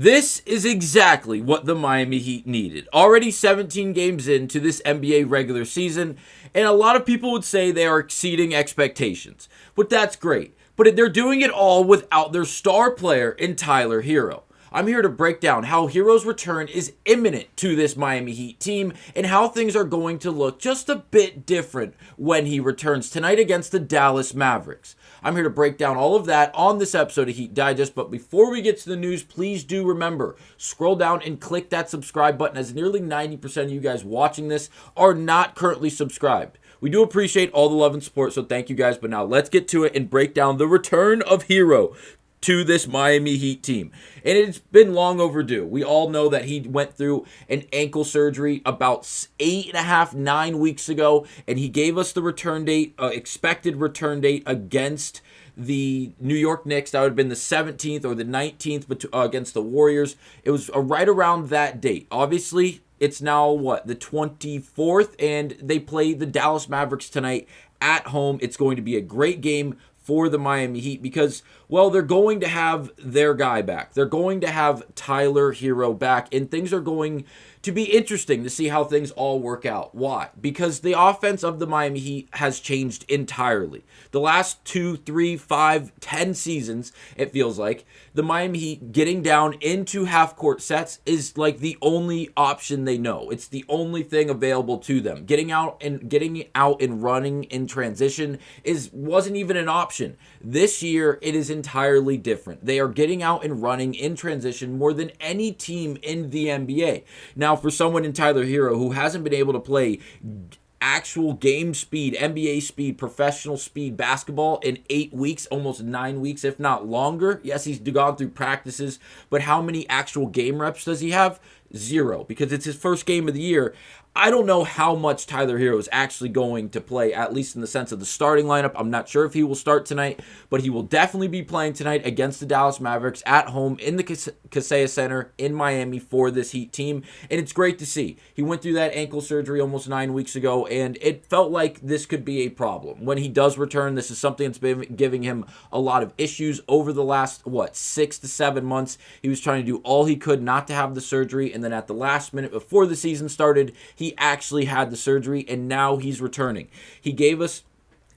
This is exactly what the Miami Heat needed. Already 17 games into this NBA regular season, and a lot of people would say they are exceeding expectations. But that's great. But they're doing it all without their star player in Tyler Herro. I'm here to break down how Herro's return is imminent to this Miami Heat team and how things are going to look just a bit different when he returns tonight against the Dallas Mavericks. I'm here to break down all of that on this episode of Heat Digest, but before we get to the news, please do remember, scroll down and click that subscribe button, as nearly 90% of you guys watching this are not currently subscribed. We do appreciate all the love and support, so thank you guys, but now let's get to it and break down the return of Herro to this Miami Heat team. And it's been long overdue. We all know that he went through an ankle surgery about 8.5, 9 weeks ago, and he gave us the return date, expected return date against the New York Knicks. That would have been the 17th or the 19th against the Warriors. It was right around that date. Obviously, it's now, the 24th, and they play the Dallas Mavericks tonight at home. It's going to be a great game for the Miami Heat because, they're going to have their guy back. They're going to have Tyler Herro back, and things are going to be interesting to see how things all work out. Why? Because the offense of the Miami Heat has changed entirely. The last 2, 3, 5, 10 seasons, it feels like, the Miami Heat getting down into half-court sets is like the only option they know. It's the only thing available to them. Getting out and running in transition wasn't even an option. This year, it is entirely different. They are getting out and running in transition more than any team in the NBA. Now, for someone in Tyler Herro who hasn't been able to play actual game speed, NBA speed, professional speed basketball in 8 weeks, almost 9 weeks, if not longer. Yes, he's gone through practices, but how many actual game reps does he have? 0, because it's his first game of the year. I don't know how much Tyler Herro is actually going to play, at least in the sense of the starting lineup. I'm not sure if he will start tonight, but he will definitely be playing tonight against the Dallas Mavericks at home in the Kaseya Center in Miami for this Heat team, and it's great to see. He went through that ankle surgery almost 9 weeks ago, and it felt like this could be a problem. When he does return, this is something that's been giving him a lot of issues over the last, 6 to 7 months. He was trying to do all he could not to have the surgery, and then at the last minute before the season started, he actually had the surgery, and now he's returning. He gave us,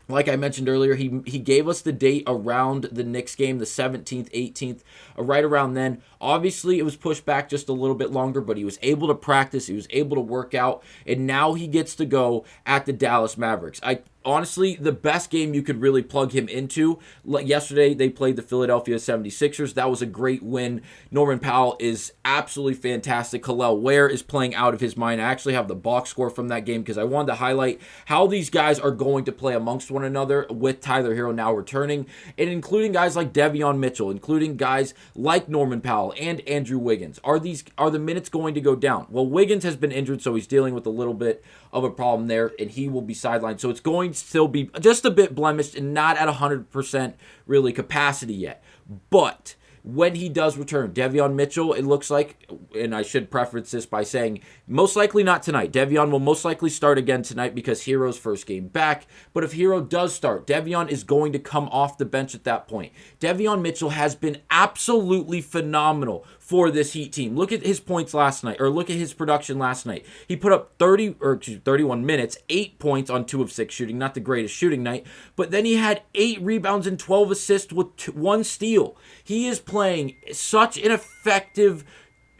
like I mentioned earlier, he gave us the date around the Knicks game, the 17th, 18th, right around then. Obviously, it was pushed back just a little bit longer, but he was able to practice, he was able to work out, and now he gets to go at the Dallas Mavericks. Honestly, the best game you could really plug him into. Yesterday, they played the Philadelphia 76ers. That was a great win. Norman Powell is absolutely fantastic. Kel'el Ware is playing out of his mind. I actually have the box score from that game because I wanted to highlight how these guys are going to play amongst one another with Tyler Herro now returning, and including guys like Davion Mitchell, including guys like Norman Powell and Andrew Wiggins. Are the minutes going to go down? Well, Wiggins has been injured, so he's dealing with a little bit of a problem there, and he will be sidelined. So it's going to still be just a bit blemished and not at 100% really capacity yet. But when he does return, Davion Mitchell, it looks like, and I should preface this by saying, most likely not tonight. Davion will most likely start again tonight because Herro's first game back. But if Herro does start, Davion is going to come off the bench at that point. Davion Mitchell has been absolutely phenomenal for this Heat team. Look at his points last night, or look at his production last night. He put up 31 minutes, 8 points on 2 of 6 shooting, not the greatest shooting night, but then he had 8 rebounds and 12 assists with 1 steal. He is playing such an effective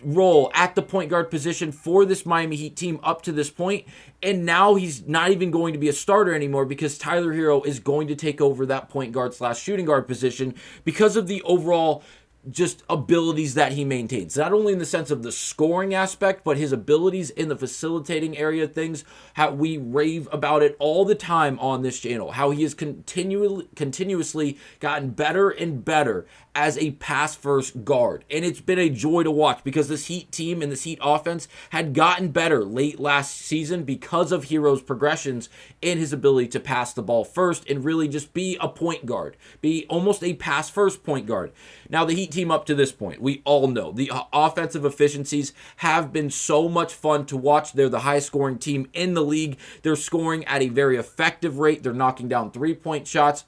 role at the point guard position for this Miami Heat team up to this point, and now he's not even going to be a starter anymore because Tyler Herro is going to take over that point guard / shooting guard position because of the overall just abilities that he maintains, not only in the sense of the scoring aspect, but his abilities in the facilitating area of things. How we rave about it all the time on this channel, how he has continuously gotten better and better as a pass-first guard. And it's been a joy to watch because this Heat team and this Heat offense had gotten better late last season because of Herro's progressions in his ability to pass the ball first and really just be a point guard, be almost a pass-first point guard. Now, the Heat team up to this point, we all know the offensive efficiencies have been so much fun to watch. They're the highest scoring team in the league. They're scoring at a very effective rate. They're knocking down 3-point shots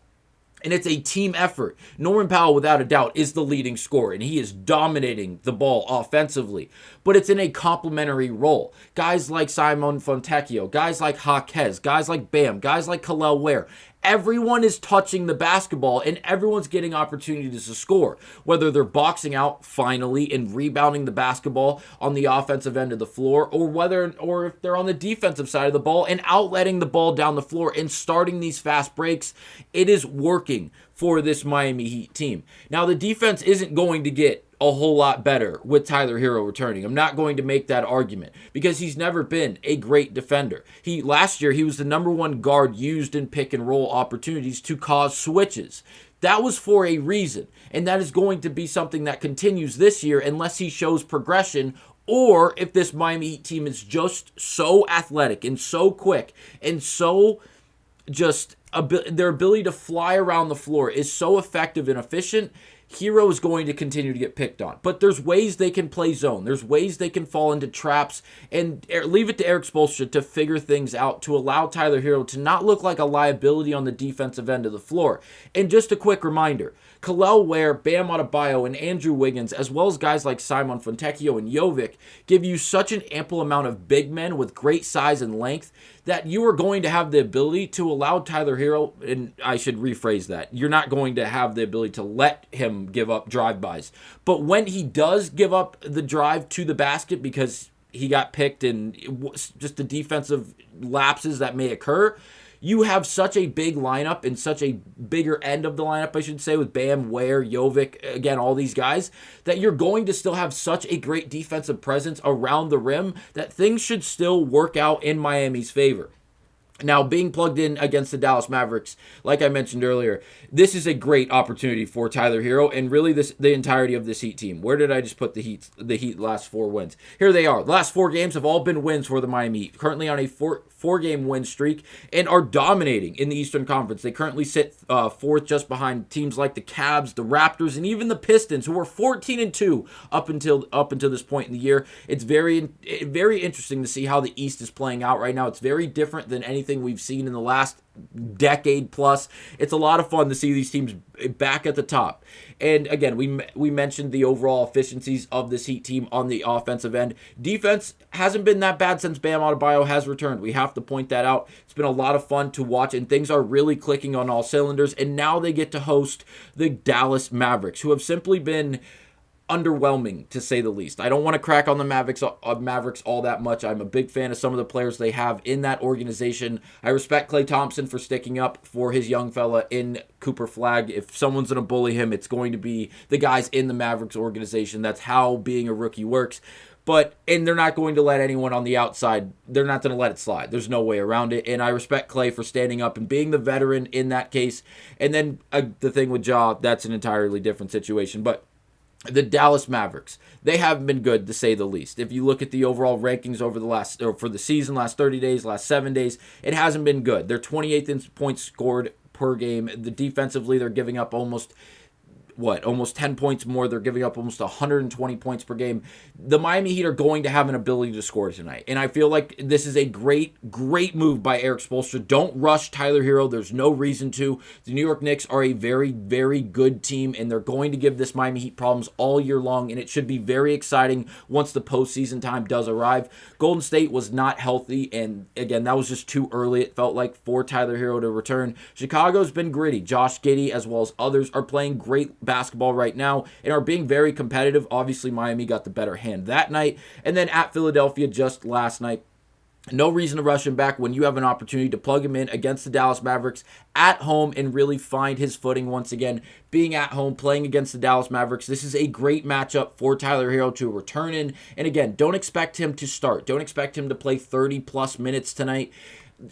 And it's a team effort. Norman Powell, without a doubt, is the leading scorer, and he is dominating the ball offensively. But it's in a complementary role. Guys like Simon Fontecchio, guys like Jaquez, guys like Bam, guys like Kel'el Ware, everyone is touching the basketball, and everyone's getting opportunities to score. Whether they're boxing out finally and rebounding the basketball on the offensive end of the floor, or if they're on the defensive side of the ball and outletting the ball down the floor and starting these fast breaks, it is working for this Miami Heat team. Now, the defense isn't going to get a whole lot better with Tyler Herro returning. I'm not going to make that argument because he's never been a great defender. Last year, he was the number one guard used in pick and roll opportunities to cause switches. That was for a reason, and that is going to be something that continues this year unless he shows progression, or if this Miami Heat team is just so athletic and so quick and so just their ability to fly around the floor is so effective and efficient, Herro is going to continue to get picked on. But there's ways they can play zone. There's ways they can fall into traps, and leave it to Erik Spoelstra to figure things out to allow Tyler Herro to not look like a liability on the defensive end of the floor. And just a quick reminder, Kel'el Ware, Bam Adebayo, and Andrew Wiggins, as well as guys like Simon Fontecchio and Jovic, give you such an ample amount of big men with great size and length that you are going to have the ability to allow Tyler Herro, and I should rephrase that, you're not going to have the ability to let him give up drive-bys. But when he does give up the drive to the basket because he got picked and just the defensive lapses that may occur, you have such a big lineup and such a bigger end of the lineup, I should say, with Bam, Ware, Jovic, again, all these guys, that you're going to still have such a great defensive presence around the rim that things should still work out in Miami's favor. Now, being plugged in against the Dallas Mavericks, like I mentioned earlier, this is a great opportunity for Tyler Herro and really the entirety of this Heat team. Where did I just put the Heat last 4 wins? Here they are. The last 4 games have all been wins for the Miami Heat, currently on a four-game win streak and are dominating in the Eastern Conference. They currently sit fourth just behind teams like the Cavs, the Raptors, and even the Pistons, who are 14-2 up until this point in the year. It's very interesting to see how the East is playing out right now. It's very different than anything we've seen in the last decade plus. It's a lot of fun to see these teams back at the top. And again, we mentioned the overall efficiencies of this Heat team on the offensive end. Defense hasn't been that bad since Bam Adebayo has returned. We have to point that out. It's been a lot of fun to watch, and things are really clicking on all cylinders. And now they get to host the Dallas Mavericks, who have simply been underwhelming, to say the least. I don't want to crack on the Mavericks all that much. I'm a big fan of some of the players they have in that organization. I respect Klay Thompson for sticking up for his young fella in Cooper Flagg. If someone's going to bully him, it's going to be the guys in the Mavericks organization. That's how being a rookie works. And they're not going to let anyone on the outside, they're not going to let it slide. There's no way around it. And I respect Klay for standing up and being the veteran in that case. And then the thing with Ja, that's an entirely different situation. But the Dallas Mavericks, they haven't been good, to say the least. If you look at the overall rankings for the season, last 30 days, last 7 days, it hasn't been good. They're 28th in points scored per game. Defensively, they're giving up almost 10 points more. They're giving up almost 120 points per game. The Miami Heat are going to have an ability to score tonight. And I feel like this is a great move by Erik Spoelstra. Don't rush Tyler Herro. There's no reason to. The New York Knicks are a very, very good team, and they're going to give this Miami Heat problems all year long, and it should be very exciting once the postseason time does arrive. Golden State was not healthy, and again, that was just too early, it felt like, for Tyler Herro to return. Chicago's been gritty. Josh Giddey, as well as others, are playing great basketball right now and are being very competitive. Obviously, Miami got the better hand that night. And then at Philadelphia just last night, no reason to rush him back when you have an opportunity to plug him in against the Dallas Mavericks at home and really find his footing once again. Being at home, playing against the Dallas Mavericks, this is a great matchup for Tyler Herro to return in. And again, don't expect him to start. Don't expect him to play 30-plus minutes tonight.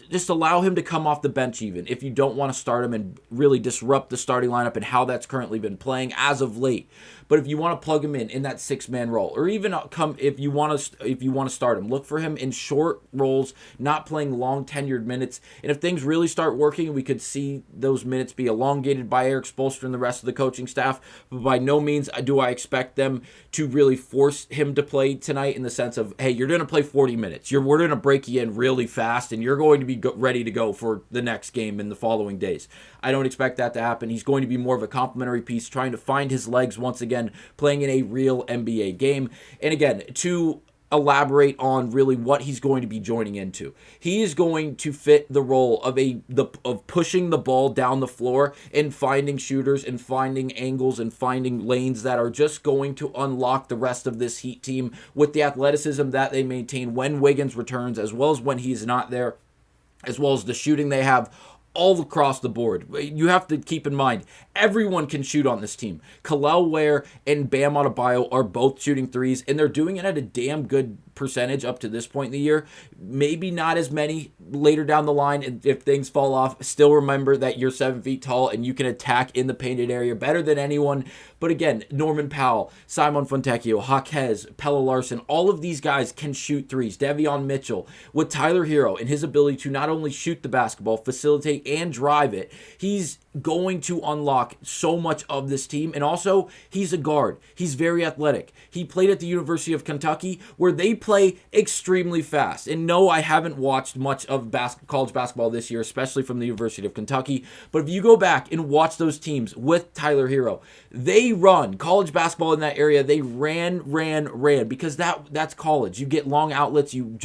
Just allow him to come off the bench even if you don't want to start him and really disrupt the starting lineup and how that's currently been playing as of late. But if you want to plug him in that 6-man role, or even if you want to start him, look for him in short roles, not playing long tenured minutes. And if things really start working, we could see those minutes be elongated by Erik Spoelstra and the rest of the coaching staff. But by no means do I expect them to really force him to play tonight in the sense of, hey, you're going to play 40 minutes. We're going to break you in really fast, and you're going to be ready to go for the next game in the following days. I don't expect that to happen. He's going to be more of a complementary piece, trying to find his legs once again, playing in a real NBA game. And again, to elaborate on really what he's going to be joining into. He is going to fit the role of pushing the ball down the floor and finding shooters and finding angles and finding lanes that are just going to unlock the rest of this Heat team with the athleticism that they maintain when Wiggins returns, as well as when he's not there, as well as the shooting they have all across the board. You have to keep in mind, everyone can shoot on this team. Kel'el Ware and Bam Adebayo are both shooting threes, and they're doing it at a damn good percentage up to this point in the year. Maybe not as many later down the line if things fall off. Still remember that you're 7 feet tall and you can attack in the painted area better than anyone. But again, Norman Powell, Simon Fontecchio, Jaquez, Pelle Larsson, all of these guys can shoot threes. Devion Mitchell, with Tyler Herro and his ability to not only shoot the basketball, facilitate and drive it, he's going to unlock so much of this team. And also, he's a guard. He's very athletic. He played at the University of Kentucky, where they play extremely fast. And no, I haven't watched much of college basketball this year, especially from the University of Kentucky. But if you go back and watch those teams with Tyler Herro, they run college basketball in that area. They ran because that's college. You get long outlets. You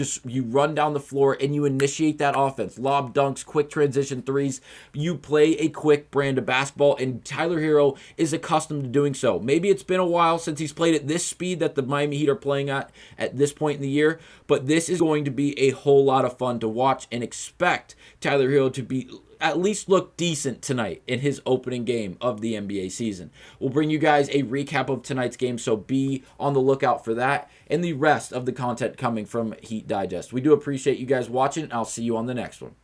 run down the floor and you initiate that offense. Lob dunks, quick transition threes. You play a quick brand of basketball, and Tyler Herro is accustomed to doing so. Maybe it's been a while since he's played at this speed that the Miami Heat are playing at this point in the year, but this is going to be a whole lot of fun to watch, and expect Tyler Herro to be at least look decent tonight in his opening game of the NBA season. We'll bring you guys a recap of tonight's game, so be on the lookout for that and the rest of the content coming from Heat Digest. We do appreciate you guys watching, and I'll see you on the next one.